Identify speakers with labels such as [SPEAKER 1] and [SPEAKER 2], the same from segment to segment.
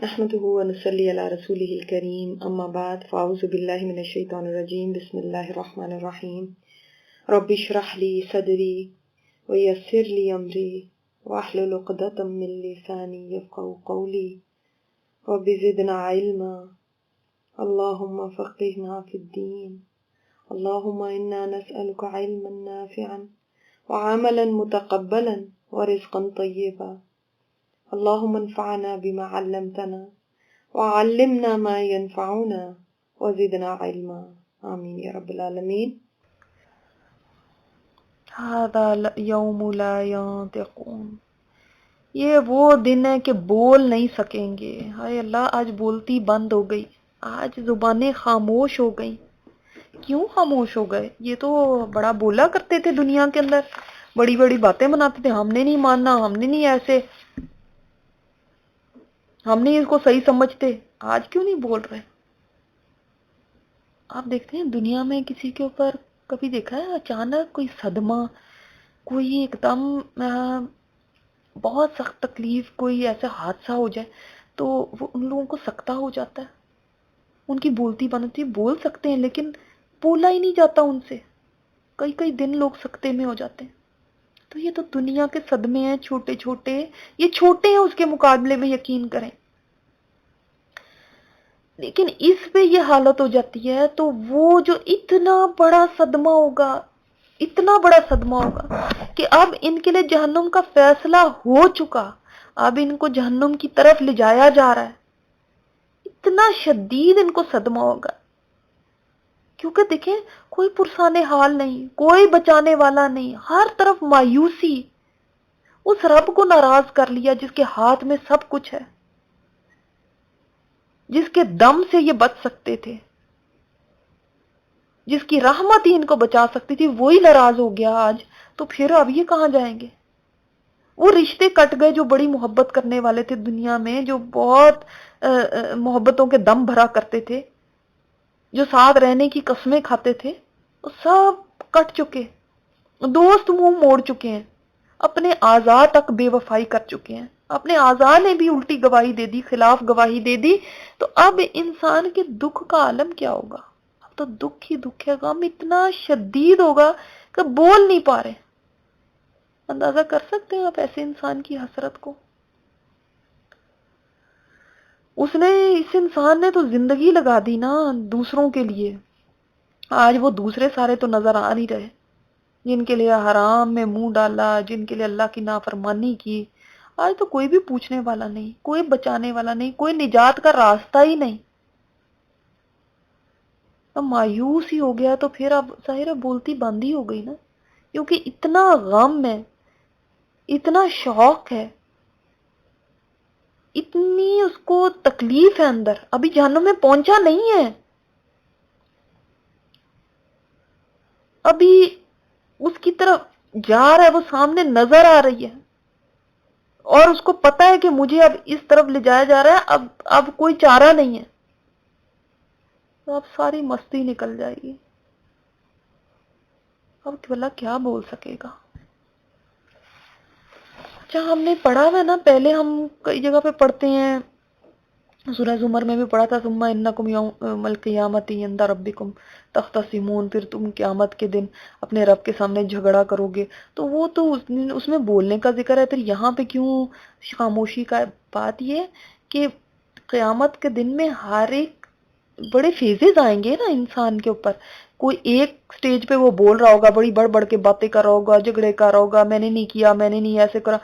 [SPEAKER 1] نحمده ونصلي على رسوله الكريم اما بعد فاعوذ بالله من الشيطان الرجيم بسم الله الرحمن الرحيم رب اشرح لي صدري ويسر لي امري واحلل عقدة من لساني يفقهوا قولي رب زدنا علما اللهم فقهنا في الدين اللهم انا نسألك علما نافعا وعملا متقبلا ورزقا طيبا اللهم انفعنا بما علمتنا وعلمنا ما ينفعنا وزدنا علما آمین یا رب العالمین.
[SPEAKER 2] هذا یوم لا ينطقون، یہ وہ دن ہے کہ بول نہیں سکیں گے. ہائے اللہ، آج بولتی بند ہو گئی، آج زبانیں خاموش ہو گئیں. کیوں خاموش ہو گئے؟ یہ تو بڑا بولا کرتے تھے دنیا کے اندر، بڑی بڑی باتیں بناتے تھے، ہم نے نہیں ماننا، ہم نے نہیں ایسے، ہم نہیں اس کو صحیح سمجھتے. آج کیوں نہیں بول رہے؟ آپ دیکھتے ہیں دنیا میں کسی کے اوپر کبھی دیکھا ہے اچانک کوئی صدمہ، کوئی ایک دم بہت سخت تکلیف، کوئی ایسا حادثہ ہو جائے تو وہ ان لوگوں کو سکتہ ہو جاتا ہے، ان کی بولتی بنتی، بول سکتے ہیں لیکن بولا ہی نہیں جاتا ان سے، کئی کئی دن لوگ سکتے میں ہو جاتے ہیں. تو یہ تو دنیا کے صدمے ہیں، چھوٹے چھوٹے، یہ چھوٹے ہیں اس کے مقابلے میں، یقین کریں. لیکن اس پہ یہ حالت ہو جاتی ہے تو وہ جو اتنا بڑا صدمہ ہوگا، اتنا بڑا صدمہ ہوگا کہ اب ان کے لیے جہنم کا فیصلہ ہو چکا، اب ان کو جہنم کی طرف لے جایا جا رہا ہے. اتنا شدید ان کو صدمہ ہوگا، کیونکہ دیکھیں کوئی پرسان حال نہیں، کوئی بچانے والا نہیں، ہر طرف مایوسی. اس رب کو ناراض کر لیا جس کے ہاتھ میں سب کچھ ہے، جس کے دم سے یہ بچ سکتے تھے، جس کی رحمت ہی ان کو بچا سکتی تھی، وہی ناراض ہو گیا آج. تو پھر اب یہ کہاں جائیں گے؟ وہ رشتے کٹ گئے جو بڑی محبت کرنے والے تھے دنیا میں، جو بہت محبتوں کے دم بھرا کرتے تھے، جو ساتھ رہنے کی قسمیں کھاتے تھے، وہ سب کٹ چکے. دوست منہ موڑ چکے ہیں، اپنے اعضاء تک بے وفائی کر چکے ہیں، اپنے اعضاء نے بھی الٹی گواہی دے دی، خلاف گواہی دے دی. تو اب انسان کے دکھ کا عالم کیا ہوگا؟ اب تو دکھ ہی دکھ ہے، غم اتنا شدید ہوگا کہ بول نہیں پا رہے. اندازہ کر سکتے ہیں آپ ایسے انسان کی حسرت کو؟ اس انسان نے تو زندگی لگا دی نا دوسروں کے لیے. آج وہ دوسرے سارے تو نظر آ نہیں رہے، جن کے لیے حرام میں منہ ڈالا، جن کے لیے اللہ کی نافرمانی کی. آج تو کوئی بھی پوچھنے والا نہیں، کوئی بچانے والا نہیں، کوئی نجات کا راستہ ہی نہیں. اب مایوس ہی ہو گیا تو پھر اب ظاہر بولتی بند ہی ہو گئی نا، کیونکہ اتنا غم ہے، اتنا شوق ہے، اتنی اس کو تکلیف ہے اندر. ابھی جہنم میں پہنچا نہیں ہے، ابھی اس کی طرف جا رہا ہے، وہ سامنے نظر آ رہی ہے، اور اس کو پتا ہے کہ مجھے اب اس طرف لے جایا جا رہا ہے، اب کوئی چارہ نہیں ہے. تو اب ساری مستی نکل جائے گی. اب بھلا کیا بول سکے گا؟ اچھا، ہم نے پڑھا ہوا نا، پہلے ہم کئی جگہ پہ پڑھتے ہیں، سورہ زمر میں بھی پڑھا تھا، ثم انکم یوم القیامۃ عند ربکم تختصمون، پھر تم قیامت کے دن اپنے رب کے سامنے جھگڑا کرو گے. تو وہ تو اس میں بولنے کا ذکر ہے، پھر یہاں پہ کیوں خاموشی کا؟ بات یہ کہ قیامت کے دن میں ہر ایک بڑے فیزز آئیں گے نا انسان کے اوپر. کوئی ایک سٹیج پہ وہ بول رہا ہوگا، بڑی بڑھ بڑھ کے باتیں کر رہا ہوگا، جھگڑے کر رہا ہوگا، میں نے نہیں کیا، میں نے نہیں ایسے کرا.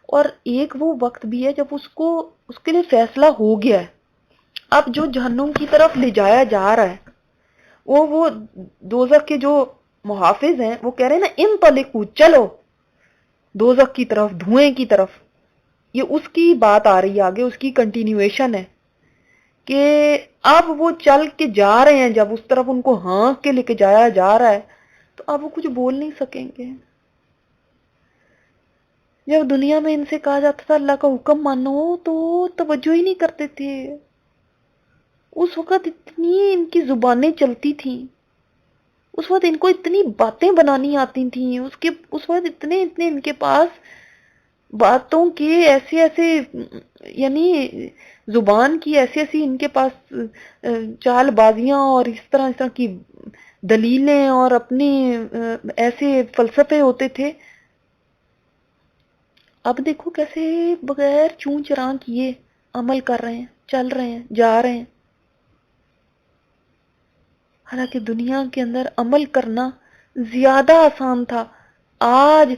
[SPEAKER 2] اور ایک وہ وقت بھی ہے جب اس کے لیے فیصلہ ہو گیا ہے، اب جو جہنم کی طرف لے جایا جا رہا ہے، وہ دوزخ کے جو محافظ ہیں وہ کہہ رہے ہیں نا، انطلقوا، چلو دوزخ کی طرف، دھوئیں کی طرف. یہ اس کی بات آ رہی ہے آگے، اس کی کنٹینیویشن ہے کہ اب وہ چل کے جا رہے ہیں، جب اس طرف ان کو ہانک کے لے کے جایا جا رہا ہے تو اب وہ کچھ بول نہیں سکیں گے. جب دنیا میں ان سے کہا جاتا تھا اللہ کا حکم مانو تو توجہ ہی نہیں کرتے تھے. اس وقت اتنی ان کی زبانیں چلتی تھیں، اس وقت ان کو اتنی باتیں بنانی آتی تھیں، اس وقت اتنے ان کے پاس باتوں کے ایسے یعنی زبان کی ایسی ایسی ان کے پاس چال بازیاں اور اس طرح کی دلیلیں اور اپنے ایسے فلسفے ہوتے تھے. اب دیکھو کیسے بغیر چون چراں کیے عمل کر رہے ہیں، چل رہے ہیں، جا رہے ہیں. حالانکہ دنیا کے اندر عمل کرنا زیادہ آسان تھا آج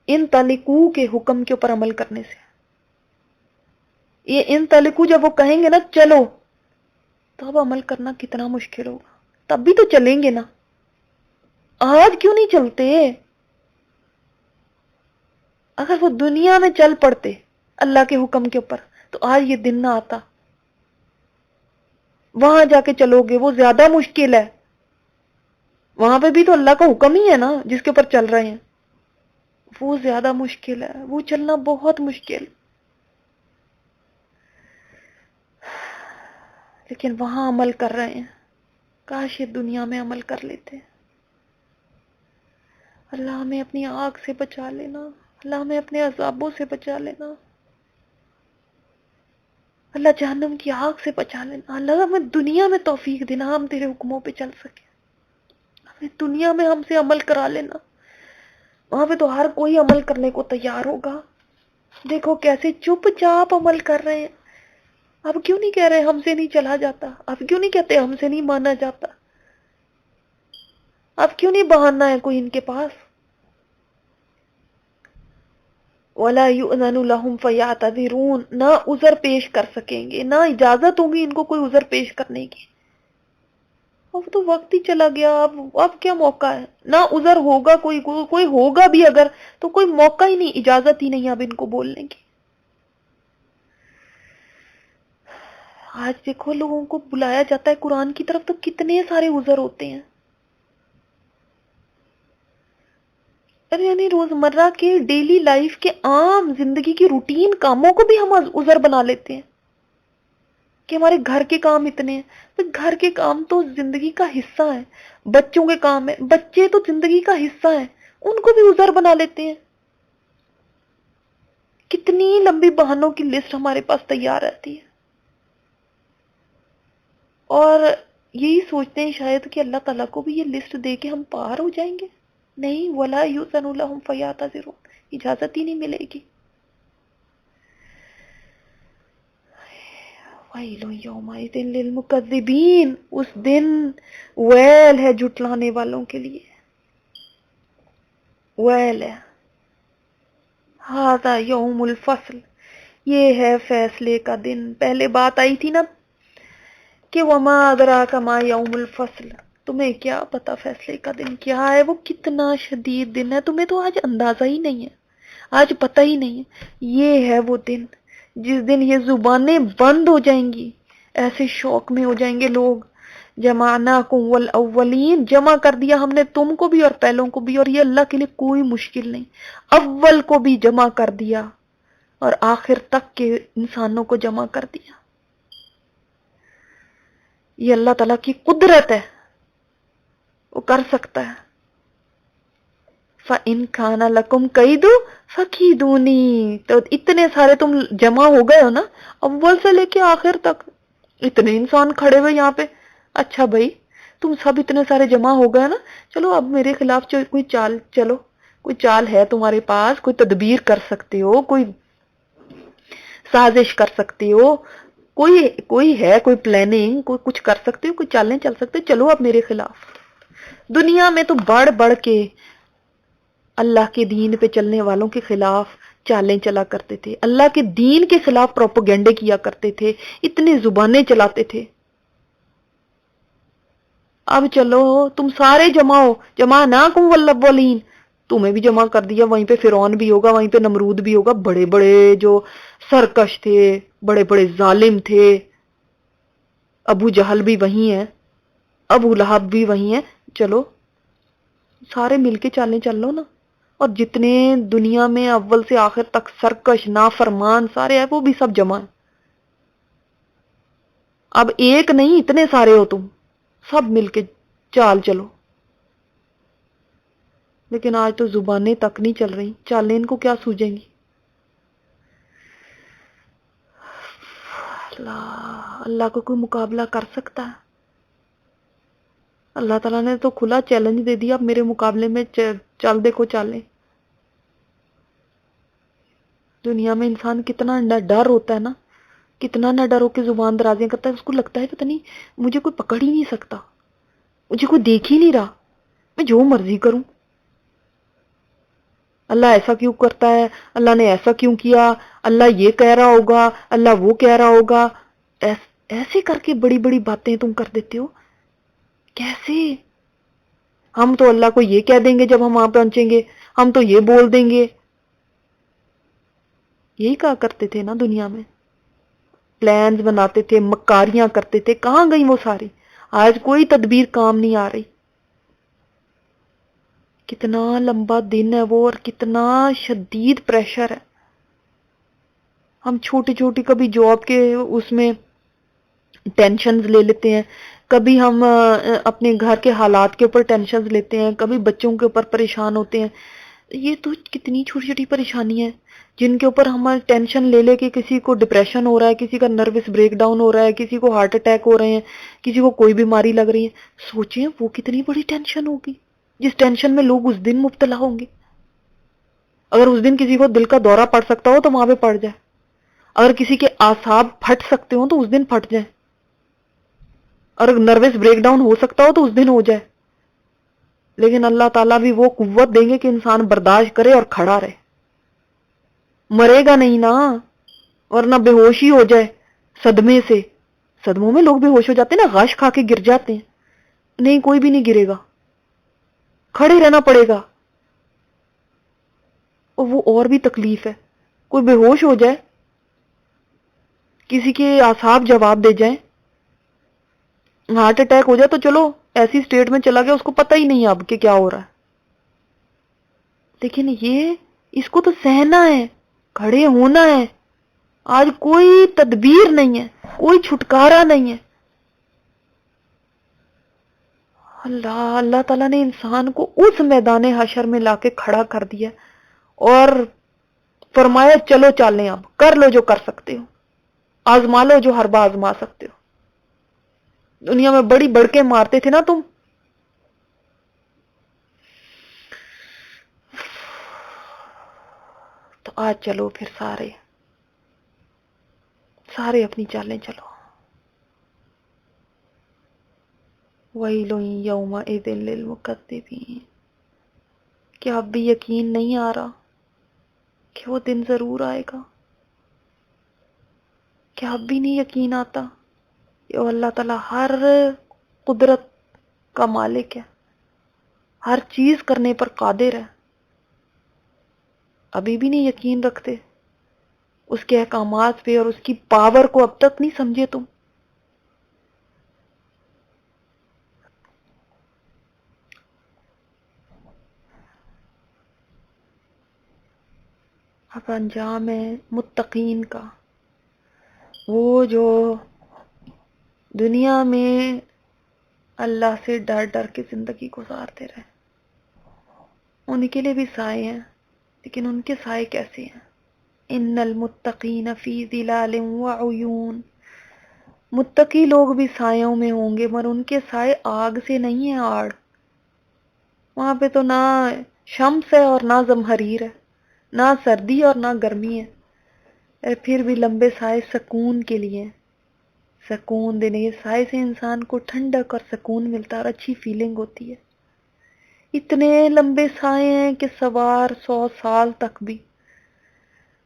[SPEAKER 2] ان تلقو کے حکم کے اوپر عمل کرنے سے. یہ ان تلقو جب وہ کہیں گے نا چلو، تو اب عمل کرنا کتنا مشکل ہوگا. تب بھی تو چلیں گے نا. آج کیوں نہیں چلتے؟ اگر وہ دنیا میں چل پڑتے اللہ کے حکم کے اوپر تو آج یہ دن نہ آتا. وہاں جا کے چلو گے وہ زیادہ مشکل ہے. وہاں پہ بھی تو اللہ کا حکم ہی ہے نا جس کے اوپر چل رہے ہیں. وہ زیادہ مشکل ہے، وہ چلنا بہت مشکل. لیکن وہاں عمل کر رہے ہیں. کاش یہ دنیا میں عمل کر لیتے. اللہ ہمیں اپنی آگ سے بچا لینا، اللہ ہمیں اپنے عذابوں سے بچا لینا، اللہ جہنم کی آگ سے بچا لینا. اللہ ہمیں دنیا میں توفیق دینا ہم تیرے حکموں پہ چل سکیں. ہمیں دنیا میں ہم سے عمل کرا لینا. وہاں پہ تو ہر کوئی عمل کرنے کو تیار ہوگا. دیکھو کیسے چپ چاپ عمل کر رہے ہیں. اب کیوں نہیں کہہ رہے ہم سے نہیں چلا جاتا؟ اب کیوں نہیں کہتے ہم سے نہیں مانا جاتا؟ اب کیوں نہیں بہانا ہے کوئی ان کے پاس؟ وَلَا يُؤْذَنُ لَهُمْ فَيَعْتَذِرُونَ، نہ عذر پیش کر سکیں گے، نہ اجازت ہوگی ان کو کوئی عذر پیش کرنے کی. اب تو وقت ہی چلا گیا. اب کیا موقع ہے؟ نہ عذر ہوگا، کوئی ہوگا بھی اگر تو کوئی موقع ہی نہیں، اجازت ہی نہیں اب ان کو بولنے کی. آج دیکھو لوگوں کو بلایا جاتا ہے قرآن کی طرف تو کتنے سارے عذر ہوتے ہیں. یعنی روزمرہ کے ڈیلی لائف کے عام زندگی کی روٹین کاموں کو بھی ہم عذر بنا لیتے ہیں کہ ہمارے گھر کے کام اتنے ہیں. گھر کے کام تو زندگی کا حصہ ہے. بچوں کے کام ہے، بچے تو زندگی کا حصہ ہیں، ان کو بھی عذر بنا لیتے ہیں. کتنی لمبی بہانوں کی لسٹ ہمارے پاس تیار رہتی ہے. اور یہی سوچتے ہیں شاید کہ اللہ تعالیٰ کو بھی یہ لسٹ دے کے ہم پار ہو جائیں گے. نہیں، وَلَا يُؤْذَنُ لَهُمْ فَيَعْتَذِرُونَ، اجازت ہی نہیں ملے گی. وَيْلٌ يَوْمَئِذٍ لِّلْمُكَذِّبِينَ، اس دن ویل ہے جھٹلانے والوں کے لیے. ویل ہے. هَذَا يَوْمُ الْفَصْلِ، یہ ہے فیصلے کا دن. پہلے بات آئی تھی نا کہ وَمَا أَدْرَاكَ مَا يَوْمُ الْفَصْلِ، تمہیں کیا پتا فیصلے کا دن کیا ہے، وہ کتنا شدید دن ہے. تمہیں تو آج اندازہ ہی نہیں ہے، آج پتہ ہی نہیں ہے. یہ ہے وہ دن جس دن یہ زبانیں بند ہو جائیں گی. ایسے شوق میں ہو جائیں گے لوگ. جمعناکم والاولین، جمع کر دیا ہم نے تم کو بھی اور پہلوں کو بھی، اور یہ اللہ کے لیے کوئی مشکل نہیں. اول کو بھی جمع کر دیا اور آخر تک کے انسانوں کو جمع کر دیا. یہ اللہ تعالیٰ کی قدرت ہے، وہ کر سکتا ہے. فَإِن كَانَ لَكُمْ كَيْدٌ فَكِيدُونِي، تو اتنے سارے تم جمع ہو گئے ہو نا اول سے لے کے آخر تک. اتنے انسان کھڑے ہوئے یہاں پہ. اچھا بھائی تم سب اتنے سارے جمع ہو گئے نا، چلو اب میرے خلاف کوئی چال چلو، کوئی چال ہے تمہارے پاس، کوئی تدبیر کر سکتے ہو، کوئی سازش کر سکتے ہو، کوئی ہے، کوئی پلاننگ، کوئی کچھ کر سکتے ہو، کوئی چالیں چل سکتے ہو، چلو اب میرے خلاف. دنیا میں تو بڑھ بڑھ کے اللہ کے دین پہ چلنے والوں کے خلاف چالیں چلا کرتے تھے، اللہ کے دین کے خلاف پروپیگنڈے کیا کرتے تھے، اتنی زبانیں چلاتے تھے. اب چلو تم سارے جمع ہو، جمعناکم والاولین، تمہیں بھی جمع کر دیا. وہیں پہ فرعون بھی ہوگا، وہیں پہ نمرود بھی ہوگا، بڑے بڑے جو سرکش تھے، بڑے بڑے ظالم تھے. ابو جہل بھی وہیں ہے، ابو لہب بھی وہیں ہے. چلو سارے مل کے چالیں چل لو نا. اور جتنے دنیا میں اول سے آخر تک سرکش نافرمان سارے ہیں وہ بھی سب جمع ہیں. اب ایک نہیں اتنے سارے ہو تم، سب مل کے چال چلو. لیکن آج تو زبانیں تک نہیں چل رہی، چالیں ان کو کیا سوجیں گی. اللہ کو کوئی مقابلہ کر سکتا ہے؟ اللہ تعالیٰ نے تو کھلا چیلنج دے دیا، اب میرے مقابلے میں چل دیکھو چالیں۔ دنیا میں انسان کتنا نہ ڈر ہوتا ہے نا، کتنا نہ ڈر ہو کے زبان درازیاں کرتا ہے، اس کو لگتا ہے پتہ نہیں مجھے کوئی پکڑ ہی نہیں سکتا، مجھے کوئی دیکھ ہی نہیں رہا، میں جو مرضی کروں، اللہ ایسا کیوں کرتا ہے، اللہ نے ایسا کیوں کیا، اللہ یہ کہہ رہا ہوگا، اللہ وہ کہہ رہا ہوگا، ایسے کر کے بڑی بڑی باتیں تم کر دیتے ہو۔ کیسے؟ ہم تو اللہ کو یہ کہہ دیں گے جب ہم وہاں پہنچیں گے، ہم تو یہ بول دیں گے۔ یہی کہا کرتے تھے نا دنیا میں، پلانز بناتے تھے، مکاریاں کرتے تھے، کہاں گئی وہ ساری؟ آج کوئی تدبیر کام نہیں آ رہی۔ کتنا لمبا دن ہے وہ، اور کتنا شدید پریشر ہے۔ ہم چھوٹی چھوٹی کبھی جاب کے اس میں ٹینشنز لے لیتے ہیں، کبھی ہم اپنے گھر کے حالات کے اوپر ٹینشنز لیتے ہیں، کبھی بچوں کے اوپر پریشان ہوتے ہیں۔ یہ تو کتنی چھوٹی چھوٹی پریشانی ہیں جن کے اوپر ہم ٹینشن لے لے کے کسی کو ڈپریشن ہو رہا ہے، کسی کا نروس بریک ڈاؤن ہو رہا ہے، کسی کو ہارٹ اٹیک ہو رہے ہیں، کسی کو کوئی بیماری لگ رہی ہے۔ سوچیں وہ کتنی بڑی ٹینشن ہوگی جس ٹینشن میں لوگ اس دن مبتلا ہوں گے۔ اگر اس دن کسی کو دل کا دورہ پڑ سکتا ہو تو وہاں پہ پڑ جائے، اگر کسی کے اعصاب پھٹ سکتے ہوں تو اس دن پھٹ جائے، اور نروس بریک ڈاؤن ہو سکتا ہو تو اس دن ہو جائے۔ لیکن اللہ تعالیٰ بھی وہ قوت دیں گے کہ انسان برداشت کرے اور کھڑا رہے، مرے گا نہیں نا، ورنہ بے ہوش ہی ہو جائے صدمے سے۔ صدموں میں لوگ بے ہوش ہو جاتے ہیں نا، غش کھا کے گر جاتے ہیں۔ نہیں، کوئی بھی نہیں گرے گا، کھڑے رہنا پڑے گا، اور وہ اور بھی تکلیف ہے۔ کوئی بے ہوش ہو جائے، کسی کے اعصاب جواب دے جائیں، ہارٹ اٹیک ہو جائے تو چلو ایسی سٹیٹ میں چلا گیا، اس کو پتہ ہی نہیں اب کہ کیا ہو رہا ہے۔ لیکن یہ اس کو تو سہنا ہے، کھڑے ہونا ہے۔ آج کوئی تدبیر نہیں ہے، کوئی چھٹکارا نہیں ہے۔ اللہ تعالیٰ نے انسان کو اس میدان حشر میں لا کے کھڑا کر دیا اور فرمایا چلو چالیں، اب کر لو جو کر سکتے ہو، آزما لو جو ہر بار آزما سکتے ہو۔ دنیا میں بڑی بڑکیں مارتے تھے نا تم، تو آج چلو پھر سارے اپنی چالیں چلو۔ وَيْلٌ يَوْمَئِذٍ لِّلْمُكَذِّبِينَ۔ کیا اب بھی یقین نہیں آ رہا کہ وہ دن ضرور آئے گا؟ کیا اب بھی نہیں یقین آتا کہ وہ اللہ تعالیٰ ہر قدرت کا مالک ہے، ہر چیز کرنے پر قادر ہے؟ ابھی بھی نہیں یقین رکھتے اس کے احکامات پہ اور اس کی پاور کو اب تک نہیں سمجھے تم؟ اب انجام ہے متقین کا، وہ جو دنیا میں اللہ سے ڈر ڈر کے زندگی گزارتے رہے۔ ان کے لیے بھی سائے ہیں، لیکن ان کے سائے کیسے ہیں؟ ان المتقین فی ظلال وعیون۔ متقی لوگ بھی سایوں میں ہوں گے، مگر ان کے سائے آگ سے نہیں ہیں، آڑ۔ وہاں پہ تو نہ شمس ہے اور نہ زمہریر ہے، نہ سردی اور نہ گرمی ہے، پھر بھی لمبے سائے سکون کے لیے، سکون دینے کے سائے سے انسان کو ٹھنڈک اور سکون ملتا ہے اور اچھی فیلنگ ہوتی ہے۔ اتنے لمبے سائے ہیں کہ سوار 100 سال تک بھی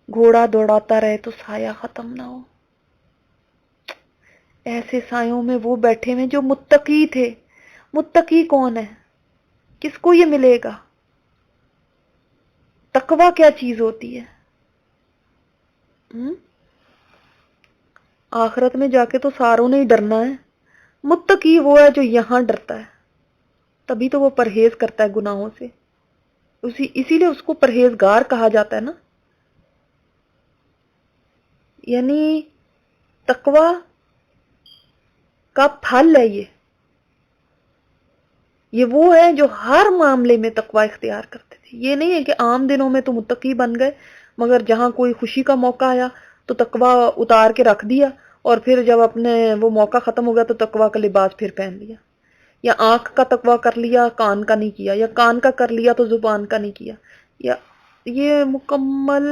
[SPEAKER 2] گھوڑا دوڑاتا رہے تو سایہ ختم نہ ہو۔ ایسے سایوں میں وہ بیٹھے ہیں جو متقی تھے۔ متقی کون ہے؟ کس کو یہ ملے گا؟ تقویٰ کیا چیز ہوتی ہے؟ آخرت میں جا کے تو ساروں نے ہی ڈرنا ہے۔ متقی وہ ہے جو یہاں ڈرتا ہے، تبھی تو وہ پرہیز کرتا ہے گناہوں سے، اسی لیے اس کو پرہیزگار کہا جاتا ہے نا۔ یعنی تقویٰ کا پھل ہے یہ وہ ہے جو ہر معاملے میں تقویٰ اختیار کرتے تھے۔ یہ نہیں ہے کہ عام دنوں میں تو متقی بن گئے، مگر جہاں کوئی خوشی کا موقع آیا تو تقویٰ اتار کے رکھ دیا، اور پھر جب اپنے وہ موقع ختم ہو گیا تو تقویٰ کا لباس پھر پہن لیا، یا آنکھ کا تقویٰ کر لیا کان کا نہیں کیا، یا کان کا کر لیا تو زبان کا نہیں کیا، یا یہ مکمل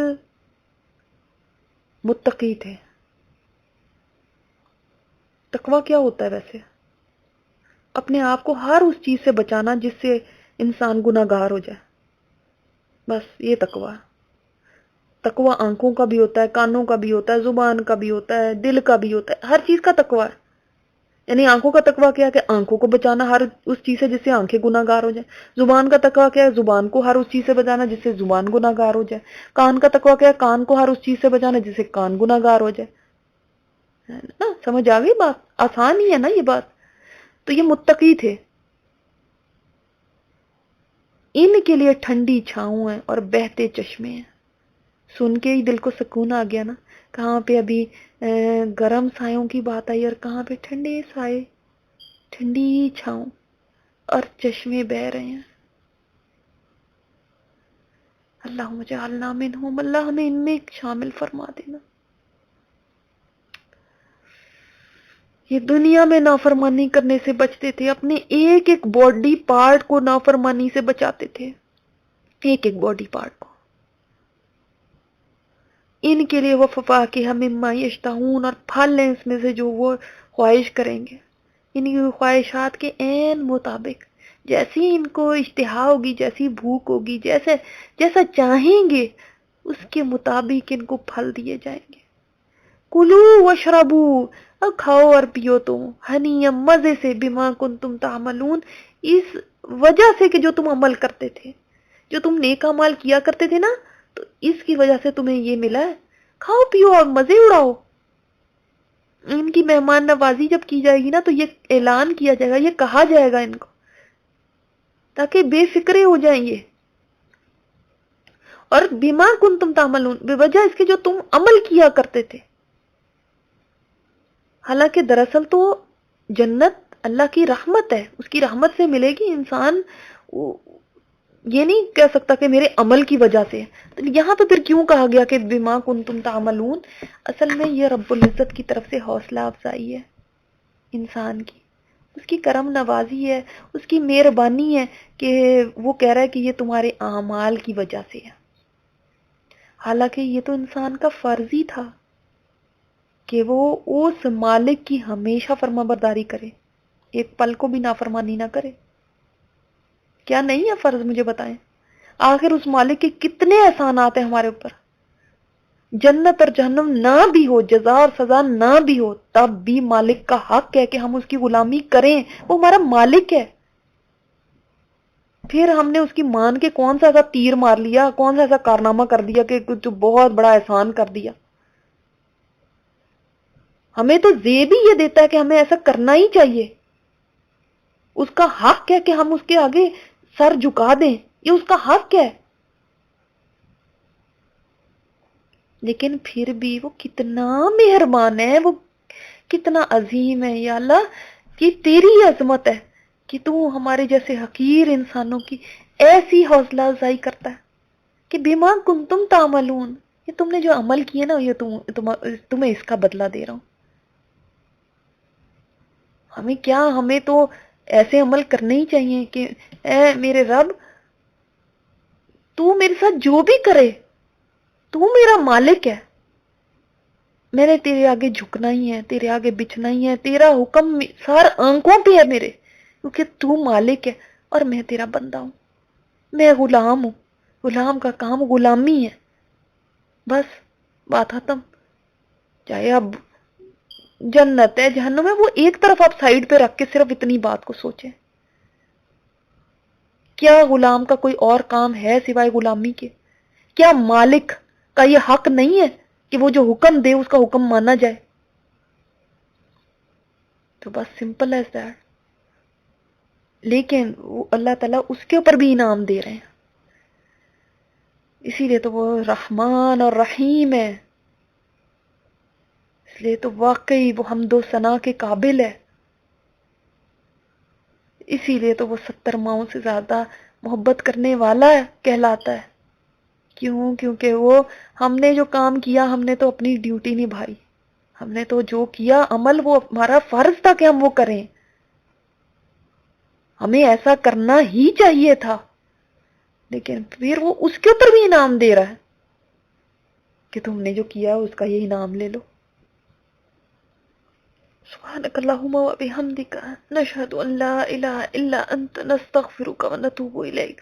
[SPEAKER 2] متقی تھے۔ تقویٰ کیا ہوتا ہے ویسے؟ اپنے آپ کو ہر اس چیز سے بچانا جس سے انسان گناہ گار ہو جائے، بس یہ تقویٰ۔ تقویٰ آنکھوں کا بھی ہوتا ہے، کانوں کا بھی ہوتا ہے، زبان کا بھی ہوتا ہے، دل کا بھی ہوتا ہے، ہر چیز کا تقویٰ ہے۔ یعنی آنکھوں کا تقویٰ کیا کہ آنکھوں کو بچانا ہر اس چیز سے جس سے آنکھیں گناہ گار ہو جائیں۔ زبان کا تقویٰ کیا ہے؟ زبان کو ہر اس چیز سے بچانا جس سے زبان گناہ گار ہو جائے۔ کان کا تقویٰ کیا ہے؟ کان کو ہر اس چیز سے بچانا جس سے کان گناہ گار ہو جائے۔ ہے نا؟ سمجھ آ گئی بات؟ آسان ہی ہے نا یہ بات۔ تو یہ متقی تھے، ان کے لیے ٹھنڈی چھاؤں ہے اور بہتے چشمے ہیں۔ سن کے ہی دل کو سکون آ گیا نا، کہاں پہ ابھی گرم سایوں کی بات آئی اور کہاں پہ ٹھنڈے سائے، ٹھنڈی چھاؤں اور چشمے بہ رہے ہیں۔ اللہم اجعلنا منہم، اللہ ہمیں ان میں شامل فرما دینا۔ یہ دنیا میں نافرمانی کرنے سے بچتے تھے، اپنے ایک ایک باڈی پارٹ کو نافرمانی سے بچاتے تھے، ایک ایک باڈی پارٹ کو۔ ان کے لیے وہ فواکہ مما یشتہون، اور پھل ہیں اس میں سے جو وہ خواہش کریں گے، ان کی خواہشات کے عین مطابق، جیسی ان کو اشتہا ہوگی، جیسی بھوک ہوگی، جیسا چاہیں گے اس کے مطابق ان کو پھل دیے جائیں گے۔ کلو وشربو، اب کھاؤ اور پیو تم، ہنی مزے سے، بما کنتم تعملون، اس وجہ سے کہ جو تم عمل کرتے تھے، جو تم نیک اعمال کیا کرتے تھے نا، تو اس کی وجہ سے تمہیں یہ ملا ہے۔ کھاؤ پیو اور مزے اڑاؤ۔ ان کی مہمان نوازی جب کی جائے گی نا تو یہ اعلان کیا جائے گا، یہ کہا جائے گا ان کو، تاکہ بے فکرے ہو جائیں یہ۔ اور بما کنتم تعملون، بے وجہ اس کے جو تم عمل کیا کرتے تھے۔ حالانکہ دراصل تو جنت اللہ کی رحمت ہے، اس کی رحمت سے ملے گی، انسان یہ نہیں کہہ سکتا کہ میرے عمل کی وجہ سے۔ تو یہاں تو پھر کیوں کہا گیا کہ بما کنتم تعملون؟ اصل میں یہ رب العزت کی طرف سے حوصلہ افزائی ہے انسان کی، اس کی کرم نوازی ہے، اس کی مہربانی ہے کہ وہ کہہ رہا ہے کہ یہ تمہارے اعمال کی وجہ سے ہے۔ حالانکہ یہ تو انسان کا فرض ہی تھا کہ وہ اس مالک کی ہمیشہ فرما برداری کرے، ایک پل کو بھی نافرمانی نہ کرے۔ کیا نہیں ہے فرض؟ مجھے بتائیں، آخر اس مالک کے کتنے احسانات ہیں ہمارے اوپر۔ جنت اور جہنم نہ بھی ہو، جزا اور سزا نہ بھی ہو، تب بھی مالک کا حق ہے کہ ہم اس کی غلامی کریں، وہ ہمارا مالک ہے۔ پھر ہم نے اس کی مان کے کون سا ایسا تیر مار لیا، کون سا ایسا کارنامہ کر دیا کہ کچھ بہت بڑا احسان کر دیا؟ ہمیں تو زیب ہی یہ دیتا ہے کہ ہمیں ایسا کرنا ہی چاہیے، اس کا حق ہے کہ ہم اس کے آگے سر جھکا دیں، یہ اس کا حق ہے۔ لیکن پھر بھی وہ کتنا مہربان ہے، وہ کتنا عظیم ہے۔ یا اللہ، یہ تیری عظمت ہے کہ تو ہمارے جیسے حقیر انسانوں کی ایسی حوصلہ افزائی کرتا ہے کہ بما کنتم تعملون، یہ تم نے جو عمل کیے نا، یہ تمہیں اس کا بدلہ دے رہا ہوں۔ ہمیں کیا، ہمیں تو ایسے عمل کرنے ہی چاہیے کہ اے میرے رب، تو میرے ساتھ جو بھی کرے، تو میرا مالک ہے، میں نے تیرے آگے جھکنا ہی ہے، تیرے آگے بچھنا ہی ہے، تیرا حکم سار آنکھوں پہ ہے میرے، کیونکہ تو مالک ہے اور میں تیرا بندہ ہوں، میں غلام ہوں، غلام کا کام غلامی ہے۔ بس بات ختم۔ چاہے اب جنت ہے جہنم ہے، وہ ایک طرف آپ سائیڈ پہ رکھ کے صرف اتنی بات کو سوچیں، کیا غلام کا کوئی اور کام ہے سوائے غلامی کے؟ کیا مالک کا یہ حق نہیں ہے کہ وہ جو حکم دے اس کا حکم مانا جائے؟ تو بس سمپل ایز دیٹ۔ لیکن وہ اللہ تعالیٰ اس کے اوپر بھی انعام دے رہے ہیں، اسی لیے تو وہ رحمان اور رحیم ہے، اس لیے تو واقعی وہ حمد و ثنا کے قابل ہے، اسی لیے تو وہ 70 ماؤں سے زیادہ محبت کرنے والا کہلاتا ہے۔ کیوں؟ کیونکہ وہ، ہم نے جو کام کیا، ہم نے تو اپنی ڈیوٹی نبھائی، ہم نے تو جو کیا عمل وہ ہمارا فرض تھا کہ ہم وہ کریں، ہمیں ایسا کرنا ہی چاہیے تھا، لیکن پھر وہ اس کے اوپر بھی انعام دے رہا ہے کہ تم نے جو کیا اس کا یہ انعام لے لو. سبحانک اللہم و بحمدک نشہد ان لا الہ الا انت نستغفرک و نتوب الیک.